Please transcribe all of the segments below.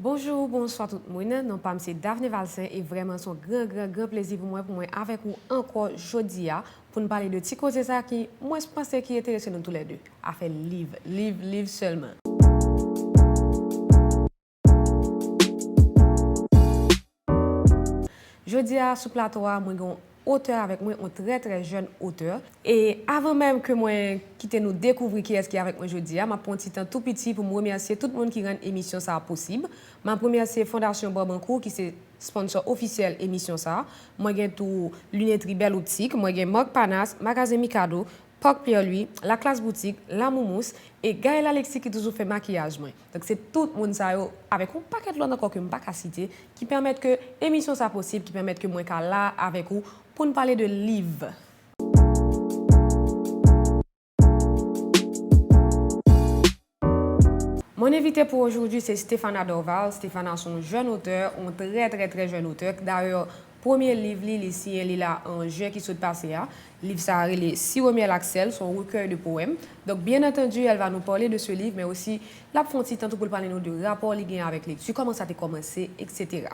Bonjour, bonsoir tout le monde. Non, pas c'est Daphné Valsin et vraiment son grand plaisir pour moi avec vous encore aujourd'hui pour nous parler de petit cause ça qui moi je pense qui est intéressant nous tous les deux à faire livre seulement. Jeudi à sous plateau moi un auteur avec moi, un très jeune auteur. Et avant même que moi quitte nous découvrir qui est-ce qui est avec moi jeudi, m'a prendre un petit temps tout petit pour me remercier tout le monde qui rend émission ça possible. M'a remercier Fondation Barbancourt qui c'est sponsor officiel émission ça. Moi j'ai tout Lunetterie Belle Optique, moi j'ai Marc Panas, Magasin Mikado, Porc Pierre-Louis, La Classe Boutique, La Moumous et Gaël Alexis qui toujours fait maquillage. Donc c'est tout le monde ça avec un paquet de l'autre encore que je ne peux pas citer qui permettent que l'émission soit possible, qui permettent que moi sois là avec vous pour nous parler de livres. Mon invité pour aujourd'hui, c'est Stéphana Dorval. Stéphana, c'est un jeune auteur, un très jeune auteur. D'ailleurs, premier livre, il a en juin qui s'est passé. Le livre, ça c'est Siromiel Axel, son recueil de poèmes. Donc, bien entendu, elle va nous parler de ce livre, mais aussi, la font temps pour parler de rapport avec lecture, comment ça a commencé, etc.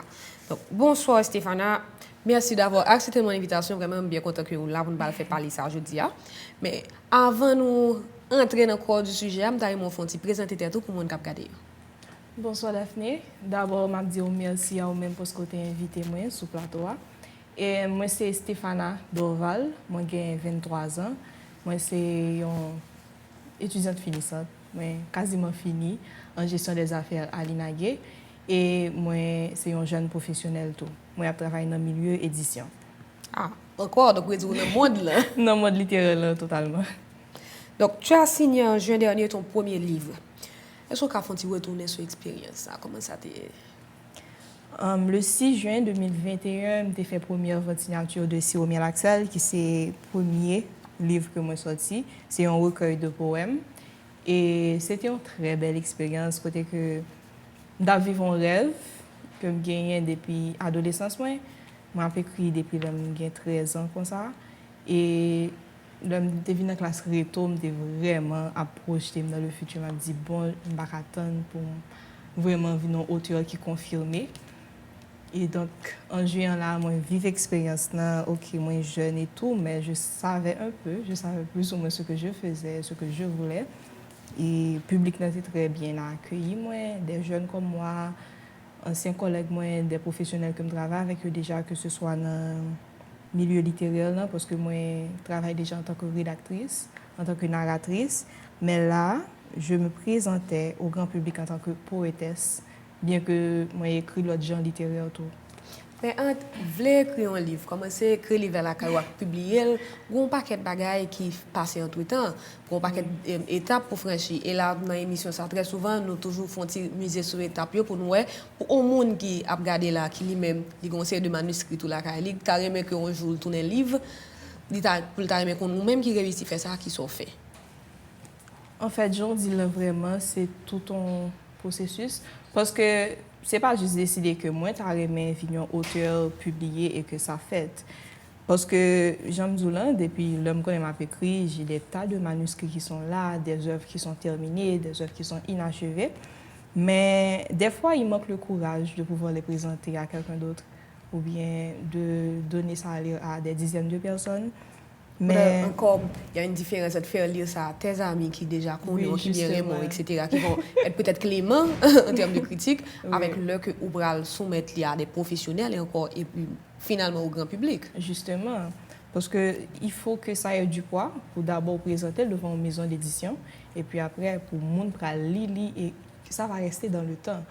Donc, bonsoir Stéphana. Merci d'avoir accepté mon invitation. Vraiment bien content que vous là, vous nous faire parler ça aujourd'hui. Mais avant nous entrer dans le corps du sujet, je vais présenter tout pour le monde qui a regardé. Bonsoir Daphné. D'abord, je dis merci à vous-même pour ce que vous avez invité moi sur le plateau. Et moi, c'est Stéphana Dorval. Moi, j'ai 23 ans. Moi, c'est une étudiante finissante. Moi, quasiment fini en gestion des affaires à l'INAGE. Et moi, c'est un jeune professionnel tout. Moi, je travaille dans le milieu édition. Ah, encore, donc vous êtes dans le monde là. Dans le monde littéraire, totalement. Donc, tu as signé en juin dernier ton premier livre. Est-ce que tu as retourner sur l'expérience? Comment ça t'est? Le 6 juin 2021, j'ai fait la première vente signature de Siromiel Axel, qui c'est le premier livre que j'ai sorti. C'est un recueil de poèmes. Et c'était une très belle expérience, côté que j'ai vécu un rêve que j'ai gagné depuis l'adolescence. Moi, j'ai écrit depuis que j'ai 13 ans comme ça. Et là, je suis dans la classe réto, je vraiment approché dans le futur. Je me dit bon, je vais attendre pour vraiment venir un auteur qui confirmé. Et donc, en juillet, là, moi, vive expérience, là, ok, moi, jeune et tout, mais je savais un peu, je savais plus ou moins ce que je faisais, ce que je voulais. Et le public était très bien accueilli, moi, des jeunes comme moi, anciens collègues, moi, des professionnels que je travaille avec eux déjà, que ce soit dans le milieu littéraire, là, parce que moi, je travaille déjà en tant que rédactrice, en tant que narratrice. Mais là, je me présentais au grand public en tant que poétesse, bien que moi, j'ai écrit l'autre genre littéraire tout. Mais quand vous voulez écrire un livre, commencer à écrire un livre à la caille, publier, il y a un paquet de bagages qui passent entre temps, un paquet d'étapes pour franchir. Et là, dans l'émission, ça très souvent, nous toujours font miser sur l'étape pour nous, pour un monde qui a regardé là, qui lui-même, il conseille de manuscrits tout la caille, il t'a aimé qu'un jour tourner le livre, il t'a aimé qu'on nous-mêmes qui réussit à faire ça, qui sont faits. En fait, je dis là vraiment, c'est tout un processus. Parce que c'est pas juste décider que moi, tu as aimé un auteur publié et que ça fait. Parce que Jean Zoulin, depuis l'homme qu'on m'a écrit, j'ai des tas de manuscrits qui sont là, des œuvres qui sont terminées, des œuvres qui sont inachevées. Mais des fois, il manque le courage de pouvoir les présenter à quelqu'un d'autre ou bien de donner ça à lire à des dizaines de personnes. Mais encore, il y a une différence de faire lire ça à tes amis qui déjà connaissent, qui bien aiment, etc., qui vont être peut-être cléments en termes de critique, avec le que vous pourrez soumettre à des professionnels et puis finalement au grand public. Justement, parce qu'il faut que ça ait du poids pour d'abord présenter devant une maison d'édition et puis après pour le monde pour lire et que ça va rester dans le temps.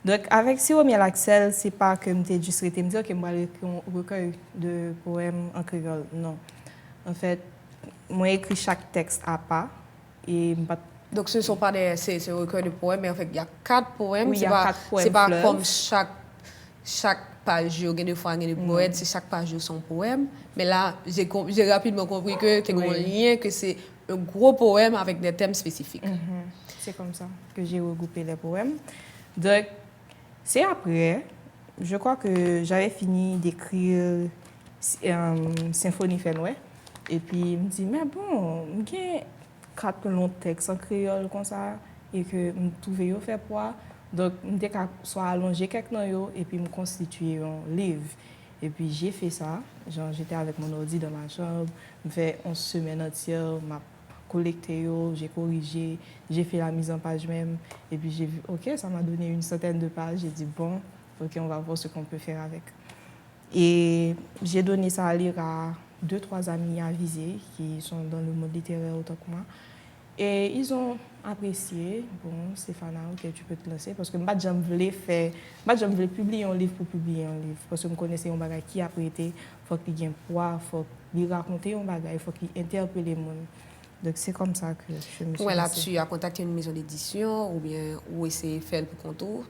Donc, avec Siromiel Axel, ce n'est pas que je juste me dire que je vais écrire un recueil de poèmes en créole, non. En fait, moi, j'écris chaque texte à part. Donc, ce ne sont pas des recueils de poèmes, mais en fait, il y a 4 poèmes. Oui, il y a 4 poèmes. C'est pas comme chaque page, il y a des fois des poètes, c'est chaque page son poème. Mais là, j'ai rapidement compris que tu as un lien, que c'est un gros poème avec des thèmes spécifiques. C'est comme ça que j'ai regroupé les poèmes. Donc, c'est après, je crois que j'avais fini d'écrire Symphonie Fenoué. Et puis, je me dis, mais bon, j'ai 4 longs textes en créole comme ça, et que je trouvais faire pour Donc, je soit allongé quelques noyaux et puis me constituer un livre. Et puis, j'ai fait ça. Genre, j'étais avec mon ordi dans ma chambre, je fais 11 semaines entières, m'a collecté, j'ai corrigé, j'ai fait la mise en page même. Et puis, j'ai vu, OK, ça m'a donné une centaine de pages. J'ai dit, bon, OK, on va voir ce qu'on peut faire avec. Et j'ai donné ça à lire à 2-3 amis avisés qui sont dans le monde littéraire autant que moi. Et ils ont apprécié. Bon, Stéphana, ok, tu peux te lancer. Parce que moi, je voulais publier un livre pour publier un livre. Parce que je connaissais un bagage qui a prêté. Il faut qu'il ait un poids, il faut qu'il raconte un bagage, il faut qu'il interpelle les gens. Donc, c'est comme ça que je me suis Ouais, là, lancée. tu as contacté une maison d'édition ou bien ou essayer de faire le contour.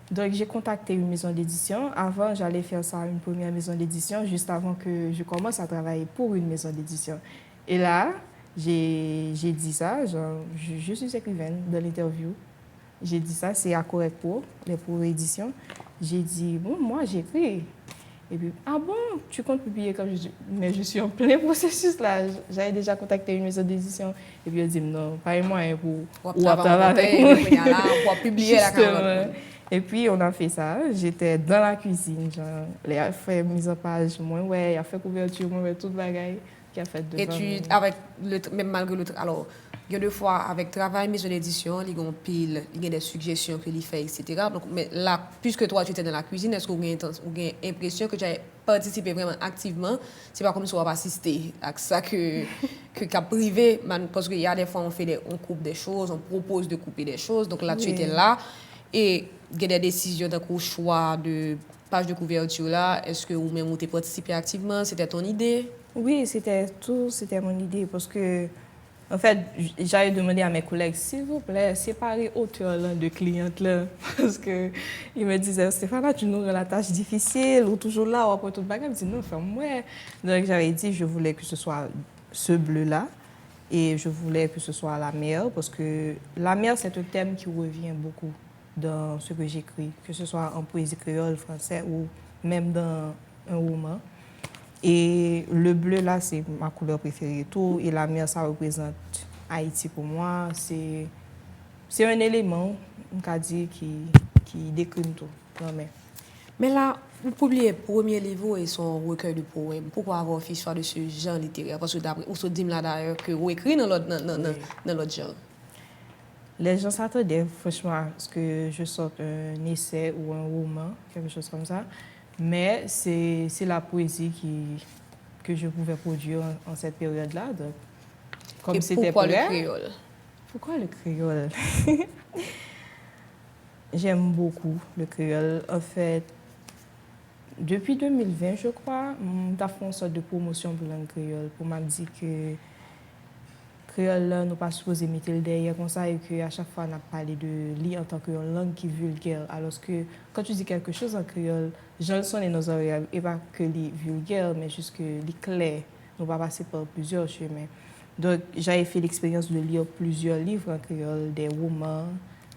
Donc, j'ai contacté une maison d'édition. Avant, j'allais faire ça à une première maison d'édition, juste avant que je commence à travailler pour une maison d'édition. Et là, j'ai dit ça, genre, je suis écrivaine dans l'interview. J'ai dit ça, c'est à Correct pour édition. J'ai dit, bon, moi, j'écris. Et puis, ah bon, tu comptes publier comme je dis, mais je suis en plein processus là. J'avais déjà contacté une maison d'édition. Et puis, elle dit, non, pas moi pour travailler avec moi. Pour publier la caméra. Et puis, on a fait ça. J'étais dans la cuisine. Genre, il a fait mise en page, moi, ouais, il a fait couverture, moi, ouais, tout le bagaille qu'il a fait devant. Et tu, avec même malgré le alors, il y a deux fois, avec travail, maison d'édition, il y a pile, il y a des suggestions que il fait, etc. Donc, mais là, puisque toi, tu étais dans la cuisine, est-ce que vous avez l'impression que tu as participé vraiment activement? C'est pas comme si on va assister à ça que privé, parce qu'il y a des fois, on coupe des choses, on propose de couper des choses. Donc là, tu étais là. Et il y a des décisions d'un choix de page de couverture là. Est-ce que vous-même, vous avez participé activement? C'était ton idée? Oui, c'était mon idée parce que, en fait, j'avais demandé à mes collègues, s'il vous plaît, séparez auteur là, de cliente là. Parce qu'ils me disaient, Stéphane, tu nous rends la tâche difficile, ou toujours là, ou après tout le bagage. Je dis, non, ferme-moi. Donc, j'avais dit, je voulais que ce soit ce bleu-là. Et je voulais que ce soit la mer, parce que la mer, c'est un thème qui revient beaucoup dans ce que j'écris, que ce soit en poésie créole, français, ou même dans un roman. Et le bleu, là, c'est ma couleur préférée. Tout, et la mer, ça représente Haïti pour moi. C'est un élément, on peut dire, qui décrit tout. Non, mais là, vous publiez le premier livre et son recueil de poèmes. Pourquoi avoir fait choix de ce genre littéraire? Parce que d'après, vous se dit là d'ailleurs que vous écrivez dans l'autre genre. Les gens s'attendaient franchement à ce que je sorte un essai ou un roman, quelque chose comme ça. Mais c'est la poésie que je pouvais produire en cette période-là. Comme c'était pourquoi le créole? Pourquoi le créole? J'aime beaucoup le créole. En fait, depuis 2020, je crois, on a fait une sorte de promotion pour le créole pour me dire que créole là, nous pas supposé mettre le derrière comme ça et qu'à chaque fois on a parlé de lui en tant que langue qui est vulgaire. Alors que quand tu dis quelque chose en créole, j'en sonne dans nos oreilles et pas que les vulgaire, mais juste que les clair. Nous pas passer par plusieurs chemins. Donc j'avais fait l'expérience de lire plusieurs livres en créole, des romans,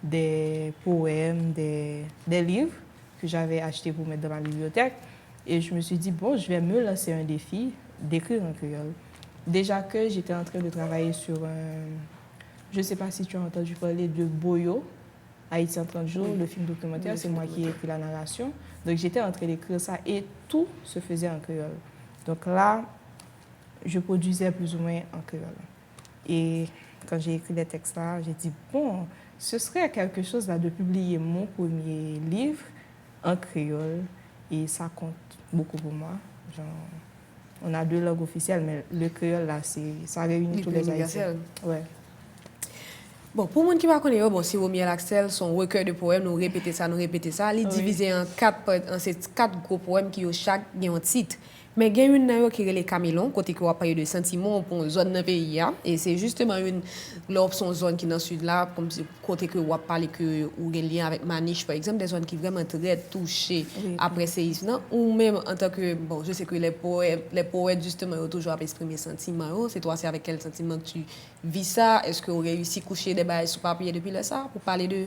des poèmes, des livres que j'avais achetés pour mettre dans ma bibliothèque. Et je me suis dit, bon, je vais me lancer un défi d'écrire en créole. Déjà que j'étais en train de travailler sur un... Je ne sais pas si tu as entendu parler de Boyo, Haïti en 30 jours, le film documentaire, c'est moi qui ai écrit la narration. Donc j'étais en train d'écrire ça et tout se faisait en créole. Donc là, je produisais plus ou moins en créole. Et quand j'ai écrit les textes là, j'ai dit, bon, ce serait quelque chose là de publier mon premier livre en créole et ça compte beaucoup pour moi. Genre, on a 2 langues officielles, mais le créole, là, ça réunit tous les Haïtiens. Ouais. Bon, pour les gens qui ne connaissent pas, bon, si Romiel Axel, son recueil de poèmes, nous répétons ça, il est divisé en 4 gros poèmes qui ont chaque un titre. Mais il y a une qui est les Camélons, côté qui va parler de sentiments pour une zone dans le pays. Et c'est justement une zone qui est dans le sud là, comme côté que va parler que ou un lien avec Maniche par exemple, des zones qui vraiment très touchées après séisme. Ou même en tant que, bon, je sais que les poètes justement ont toujours exprimé sentiments. C'est toi, c'est avec quel sentiment que tu vis ça? Est-ce que vous avez réussi à coucher des bails sur papier depuis ça pour parler de...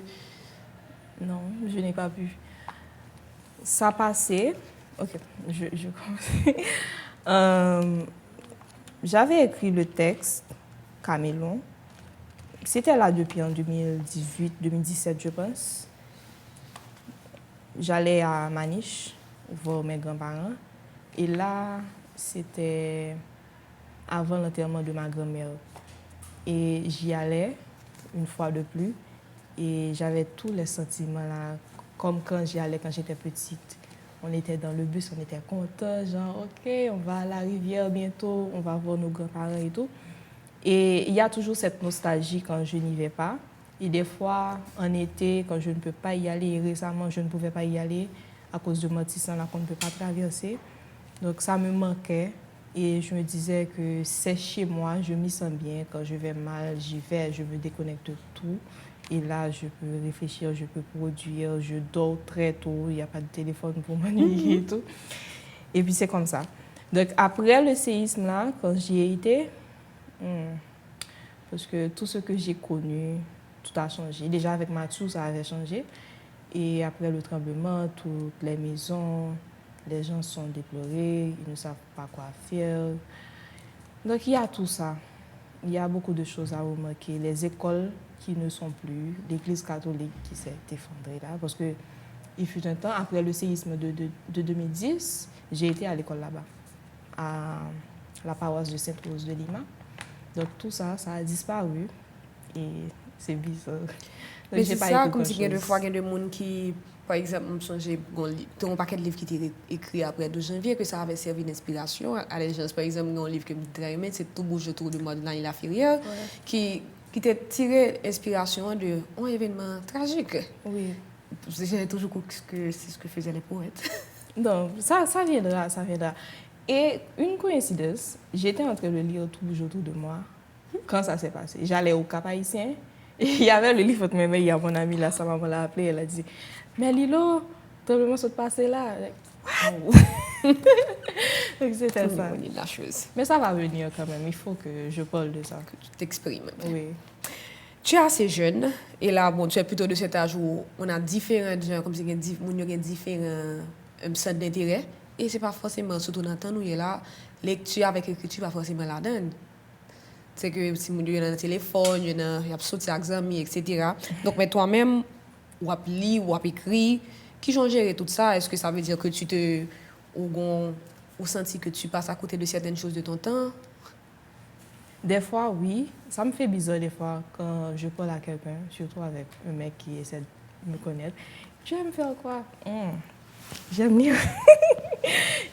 Non, je n'ai pas pu. Ça passait. Ok, je commence. J'avais écrit le texte, Camélon. C'était là depuis en 2018, 2017, je pense. j'allais à Maniche voir mes grands-parents. Et là, c'était avant l'enterrement de ma grand-mère. Et j'y allais une fois de plus. Et j'avais tous les sentiments là, comme quand j'y allais quand j'étais petite. On était dans le bus, on était contents, genre, OK, on va à la rivière bientôt, on va voir nos grands-parents et tout. Et il y a toujours cette nostalgie quand je n'y vais pas. Et des fois, en été, quand je ne peux pas y aller, et récemment, je ne pouvais pas y aller à cause de Mortissan, là, qu'on ne peut pas traverser. Donc, ça me manquait. Et je me disais que c'est chez moi, je m'y sens bien. Quand je vais mal, j'y vais, je me déconnecte de tout. Et là, je peux réfléchir, je peux produire, je dors très tôt, il n'y a pas de téléphone pour m'ennuyer et tout. Et puis, c'est comme ça. Donc, après le séisme, là, quand j'y ai été, parce que tout ce que j'ai connu, tout a changé. Déjà, avec Mathieu, ça avait changé. Et après le tremblement, toutes les maisons, les gens sont déplorés, ils ne savent pas quoi faire. Donc, il y a tout ça. Il y a beaucoup de choses à remarquer. Les écoles qui ne sont plus, l'Église catholique qui s'est effondrée là, parce que il fut un temps, après le séisme de 2010, j'ai été à l'école là-bas, à la paroisse de Sainte-Rose de Lima. Donc tout ça, ça a disparu et c'est bizarre. Donc, mais c'est ça, comme si il y a des fois, il y a des gens qui, par exemple, j'ai un paquet de livres qui étaient écrits après 12 janvier, que ça avait servi d'inspiration à les gens. Par exemple, un livre que je très aimé, c'est Tout bouge autour de moi de Lanny Laferrière, qui t'a tiré inspiration d'un événement tragique. Oui. J'ai toujours cru que c'est ce que faisaient les poètes. Non, ça viendra, ça viendra. Et une coïncidence, j'étais en train de lire Tout bouge autour de moi quand ça s'est passé. J'allais au Cap Haïtien et il y avait le livre de il y a mon amie là, sa maman l'a appelé, elle a dit mais Lilo, tremblement s'est passé là. Donc c'était ça. La chose. Mais ça va venir quand même, il faut que je parle de ça. Que tu t'exprimes. Oui. Tu es assez jeune, et là, bon, tu es plutôt de cet âge où on a différents gens, comme si on a différents centres d'intérêt, et c'est pas forcément, surtout dans le temps où il est là, lecture avec écriture, pas forcément la donne. C'est que si on est dans le téléphone, il y a sorti avec amis, etc. Donc, mais toi-même, ou à lire, ou à écrire, qui ont géré tout ça? Est-ce que ça veut dire que tu te, ou senti que tu passes à côté de certaines choses de ton temps? Des fois, oui. Ça me fait bizarre des fois quand je parle à quelqu'un, surtout avec un mec qui essaie de me connaître. Tu aimes faire quoi? J'aime lire.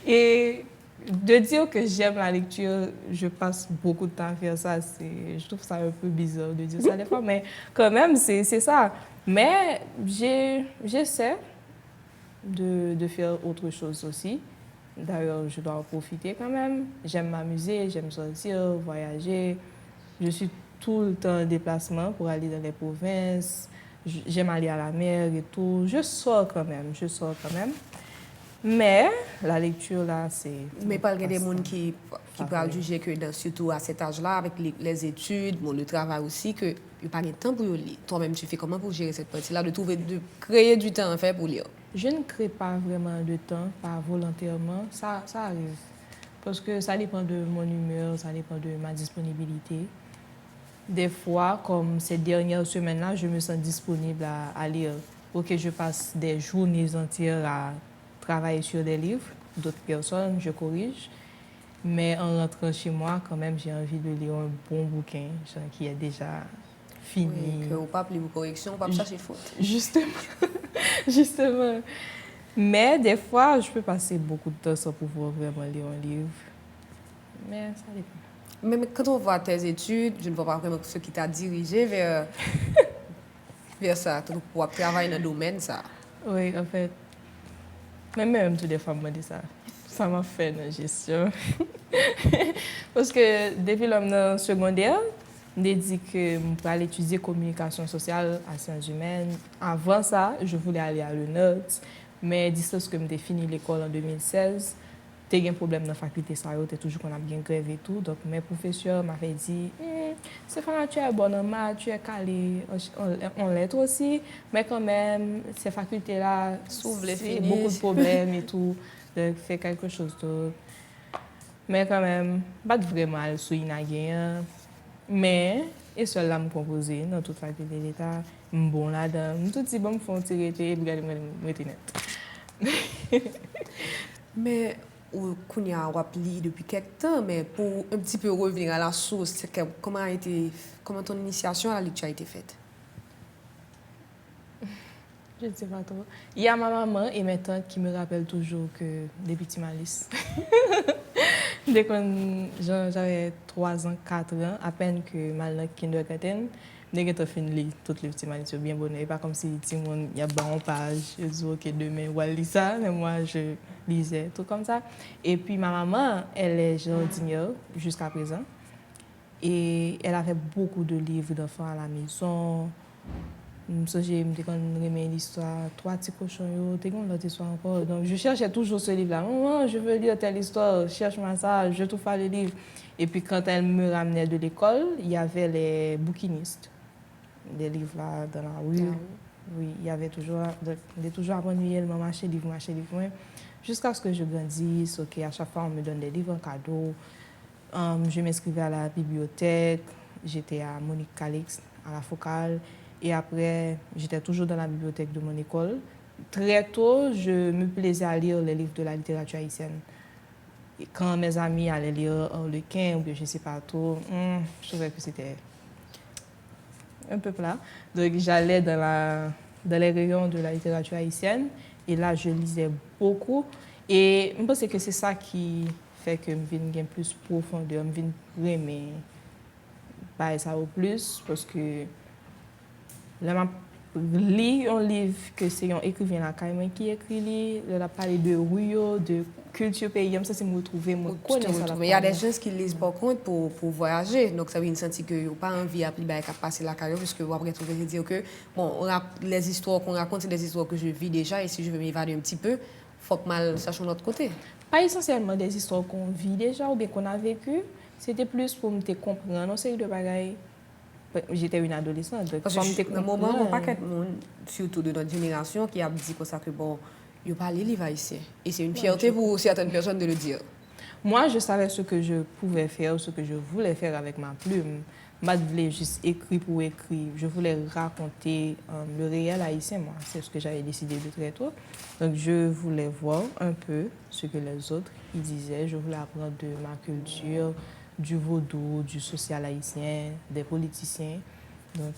Et de dire que j'aime la lecture, je passe beaucoup de temps à faire ça. Je trouve ça un peu bizarre de dire ça des fois, mais quand même, c'est ça. Mais j'essaie de faire autre chose aussi. D'ailleurs, je dois en profiter quand même. J'aime m'amuser, j'aime sortir, voyager. Je suis tout le temps en déplacement pour aller dans les provinces. J'aime aller à la mer et tout. Je sors quand même. Mais la lecture, là, c'est... Mais pas des gens qui peuvent juger que, surtout à cet âge-là, avec les études, bon, le travail aussi, que il n'y a pas de temps pour lire. Toi-même, tu fais comment pour gérer cette partie-là, de créer du temps en fait pour lire? Je ne crée pas vraiment de temps, pas volontairement. Ça arrive. Parce que ça dépend de mon humeur, ça dépend de ma disponibilité. Des fois, comme ces dernières semaines-là, je me sens disponible à lire. Ok, je passe des journées entières à travailler sur des livres d'autres personnes, je corrige. Mais en rentrant chez moi, quand même, j'ai envie de lire un bon bouquin, genre qui est déjà fini. Oui, que vous ne pas lire vos corrections, vous ne pas chercher faute. Justement. Mais des fois, je peux passer beaucoup de temps sans pouvoir vraiment lire un livre. Mais ça dépend. Mais quand on voit tes études, je ne vois pas vraiment ce qui t'a dirigé vers ça, pour travailler dans le domaine, ça. Oui, en fait. Mais même toutes les femmes m'ont dit ça. Ça m'a fait une gestion. Parce que depuis l'homme secondaire, j'ai dit que je voulais étudier communication sociale à sciences humaines. Avant ça, je voulais aller à l'UNOT. Mais distance que j'ai fini l'école en 2016, j'ai eu un problème dans la faculté, ça a toujours qu'on a bien grève et tout. Donc mes professeurs m'avaient dit, Stéphane, tu es bonne en maths, tu es calé en lettres aussi, mais quand même, ces facultés-là, c'est beaucoup de problèmes et tout. Donc fais quelque chose d'autre. Mais quand même, pas vraiment sur Inagien. Mais, et seul là me composer dans toute faculté de l'État, bon là-dedans, tout si bon me font tirer et regarder me net. Mais qu'on y a appris depuis quelques temps, mais pour un petit peu revenir à la source, comment ton initiation à la lecture a été faite? Je ne sais pas trop. Il y a ma maman et mes tantes qui me rappellent toujours que des petits malices. Dès que j'avais 3 ans, 4 ans, à peine que ma langue kindergarten, dès que tu as fini toutes les petits malices, bien bonnet. Pas comme si tout le monde y a bon page, je dis ok demain, ou lit ça, mais moi je lisais tout comme ça. Et puis ma maman, elle est jardinière jusqu'à présent. Et elle avait beaucoup de livres d'enfants à la maison. J'ai aimé l'histoire, 3 petits cochons, t'es comme l'autre histoire encore. Donc, je cherchais toujours ce livre-là. Maman, je veux lire telle histoire, cherche-moi ça, je trouve pas le livre. Et puis, quand elle me ramenait de l'école, il y avait les bouquinistes, des livres là dans la rue. Ah Oui, il y avait toujours, manuellement m'acheter livre, jusqu'à ce que je grandisse. Ok, à chaque fois, on me donne des livres en cadeau. Je m'inscrivais à la bibliothèque, j'étais à Monique Calix, à la Focale. Et après, j'étais toujours dans la bibliothèque de mon école. Très tôt, je me plaisais à lire les livres de la littérature haïtienne. Et quand mes amis allaient lire Harlequin ou bien je ne sais pas trop, je trouvais que c'était un peu plat. Donc j'allais dans les rayons de la littérature haïtienne et là, je lisais beaucoup. Et je pense que c'est ça qui fait que je viens plus profondeur, je viens aimer ça au plus parce que là, je lis un livre que c'est un écrivain là, qui écrit, il a parlé de Rio, de culture pays, ça c'est me retrouver, me connaître ça. Mais il y a des gens qui lisent par contre pour voyager, donc ça veut dire sentir que n'ont pas envie de passer la carrière, parce que vous après trouver dire que bon, les histoires qu'on raconte, c'est des histoires que je vis déjà, et si je veux m'évader un petit peu, faut que mal sache de l'autre côté. Pas essentiellement des histoires qu'on vit déjà ou bien qu'on a vécues, c'était plus pour me comprendre, une série de bagailles. J'étais une adolescente. Donc parce que dans le moment, il n'y a pas de monde, surtout de notre génération, qui a dit comme ça que bon, il n'y a pas les livres haïtiens. Et c'est une fierté pour certaines personnes de le dire. Moi, je savais ce que je pouvais faire, ce que je voulais faire avec ma plume. Moi, je voulais juste écrire pour écrire. Je voulais raconter le réel haïtien, moi. C'est ce que j'avais décidé de très tôt. Donc, je voulais voir un peu ce que les autres ils disaient. Je voulais apprendre de ma culture, du vaudou, du social haïtien, des politiciens. Donc,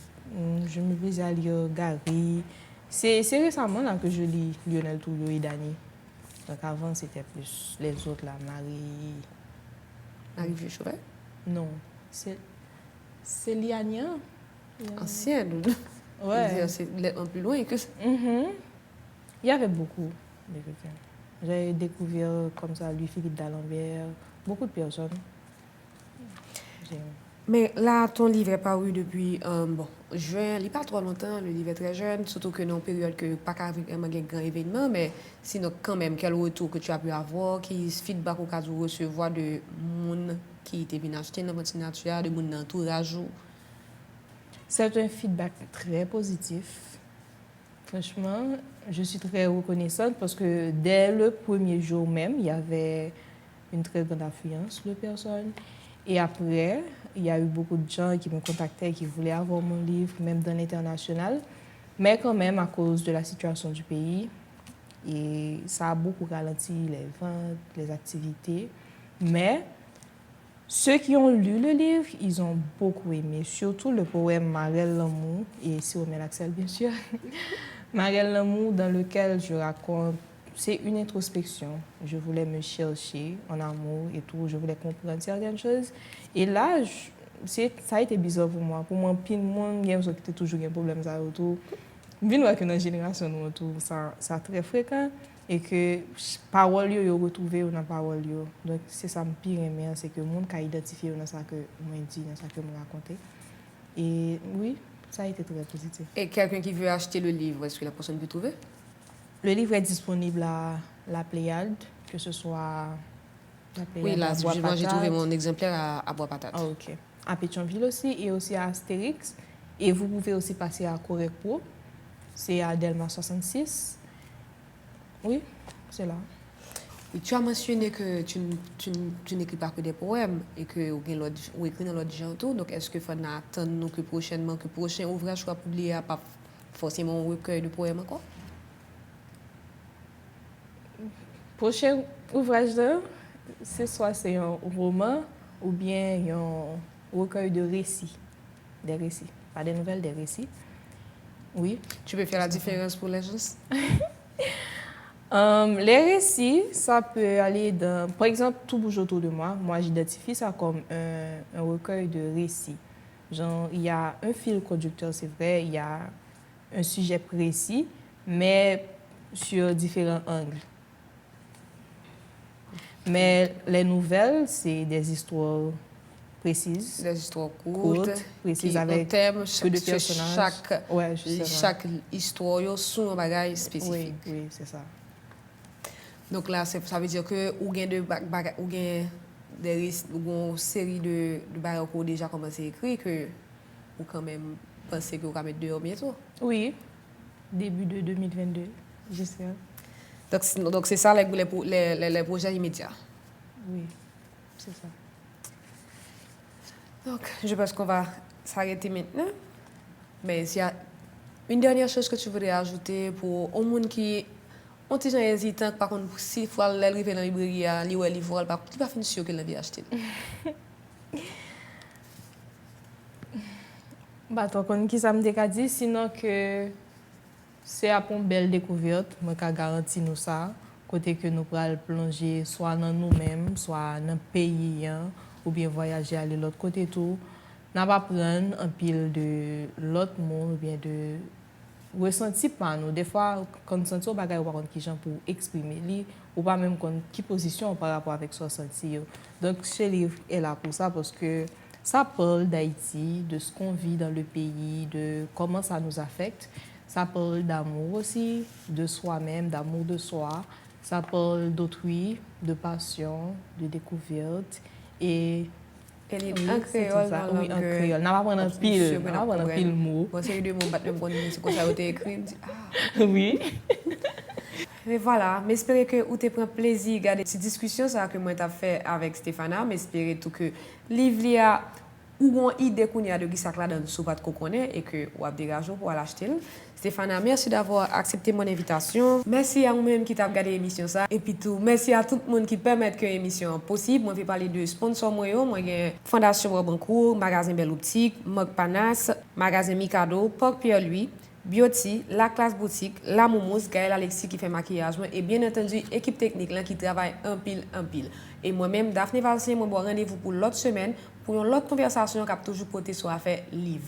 je me plaisais à lire Gary. C'est récemment là, que je lis Lionel Touyo et Dany. Donc avant, c'était plus les autres, là, Marie Vieux-Chauvet? Non, c'est Liania. Ancienne. Ouais. C'est un plus loin que ça. Il y avait beaucoup de quelqu'un. J'ai découvert comme ça Louis-Philippe d'Alembert, beaucoup de personnes. Mais là, ton livre est paru depuis juin, il n'est pas trop longtemps, le livre est très jeune, surtout que dans une période que pas vraiment un grand événement, mais sinon quand même, quel retour que tu as pu avoir, quel feedback au cas où recevoir de monde qui était venu acheter dans votre signature, de monde dans l'entourage? C'est un feedback très positif. Franchement, je suis très reconnaissante parce que dès le premier jour même, il y avait une très grande affluence de personnes. Et après, il y a eu beaucoup de gens qui me contactaient, qui voulaient avoir mon livre, même dans l'international. Mais quand même, à cause de la situation du pays, et ça a beaucoup ralenti les ventes, les activités. Mais ceux qui ont lu le livre, ils ont beaucoup aimé. Surtout le poème Marelle Lamour, et Siomel Axel, bien sûr. Marelle Lamour, dans lequel je raconte. C'est une introspection. Je voulais me chercher en amour et tout. Je voulais comprendre certaines choses. Et là, ça a été bizarre pour moi. Pour moi, puis moi, il y a toujours un problème ça autour. Je vois que dans la génération, ça très fréquent. Et que parole yo retrouvé dans parole yo. Donc c'est ça me pire aimer, c'est que le monde a identifié dans ça que moi dit, dans ça que me raconter. Et oui, ça a été très positif. Et quelqu'un qui veut acheter le livre, est-ce que la personne peut trouver? Le livre est disponible à la Pléiade, que ce soit la Pléiade. Oui, là, j'ai trouvé mon exemplaire à Bois-Patate. Ah, ok. À Pétionville aussi, et aussi à Astérix. Et vous pouvez aussi passer à Corecpo, c'est à Delma 66. Oui, c'est là. Et tu as mentionné que tu n'écris pas que des poèmes et que vous écris dans l'autre genre tout. Donc, est-ce qu'il faut attendre que prochainement, que le prochain ouvrage soit publié à pas forcément un recueil de poèmes encore? Prochain ouvrage là, c'est un roman ou bien un recueil de récits. Des récits. Pas des nouvelles, des récits. Oui. Tu peux faire la différence pour les gens? Les récits, ça peut aller dans... Par exemple, Tout bouge autour de moi. Moi, j'identifie ça comme un recueil de récits. Genre, il y a un fil conducteur, c'est vrai, il y a un sujet précis, mais sur différents angles. Mais les nouvelles, c'est des histoires précises. Des histoires courtes, précises, qui avec un thème, peu de personnages. chaque histoire, yo, sont un bagage spécifique. Oui, c'est ça. Donc là, ça veut dire que ou gain de ou gain une série de bagages qu'on a déjà commencé à écrire que ou quand même penser que vous va mettre dehors bientôt. Oui, début de 2022, j'espère. Donc c'est ça les projets immédiats. Oui, c'est ça. Donc je pense qu'on va s'arrêter maintenant. Mais s'il y a une dernière chose que tu voudrais ajouter pour au monde qui on est hésitant, par contre, si il faut aller dans la librairie, lire un livre, il va finir sûr qu'il l'a bien acheté. Bah, toi, qui ça me dit, sinon que c'est une belle découverte, je peux garantir nous ça, côté que nous pourrons plonger soit dans nous-mêmes, soit dans le pays, ou bien voyager aller de l'autre côté tout. N'a pas prendre un pile de l'autre monde, ou bien de ressenti par nous. Des fois, quand nous sentons des choses, on qui pour exprimer, ou pas même qui position par rapport avec ce senti. Donc, ce livre est là pour ça, parce que ça parle d'Haïti, de ce qu'on vit dans le pays, de comment ça nous affecte. Ça parle d'amour aussi, de soi-même, d'amour de soi. Ça parle d'autrui, de passion, de découverte. Et elle est en créole. Oui, en créole. On va prendre un pile mot. Bon, c'est deux mots, c'est comme ça que tu écrit. Oui. Mais voilà, j'espère que vous avez pris plaisir de regarder cette discussion que moi j'ai fait avec Stéphana, mais j'espère tout que livre ou une idée qu'on a de qui ça là dans sous pas qu'on connaît et que vous avez des raisons pour l'acheter. Stéphana, merci d'avoir accepté mon invitation. Merci à vous-même qui t'a regardé l'émission ça et puis tout. Merci à tout le monde qui permet que l'émission possible. Moi je vais parler de sponsors moi j'ai Fondation Robincourt, magasin Belle Optique, Mog Panas, magasin Mikado, Porc Pierre-Louis, Beauty, La Classe Boutique, La Moumous, Gaël Alexis qui fait maquillage et bien entendu équipe technique là qui travaille en pile. Et moi-même Daphné Valsien, moi bon rendez-vous pour l'autre semaine pour une autre conversation qui a toujours porté sur affaire livre.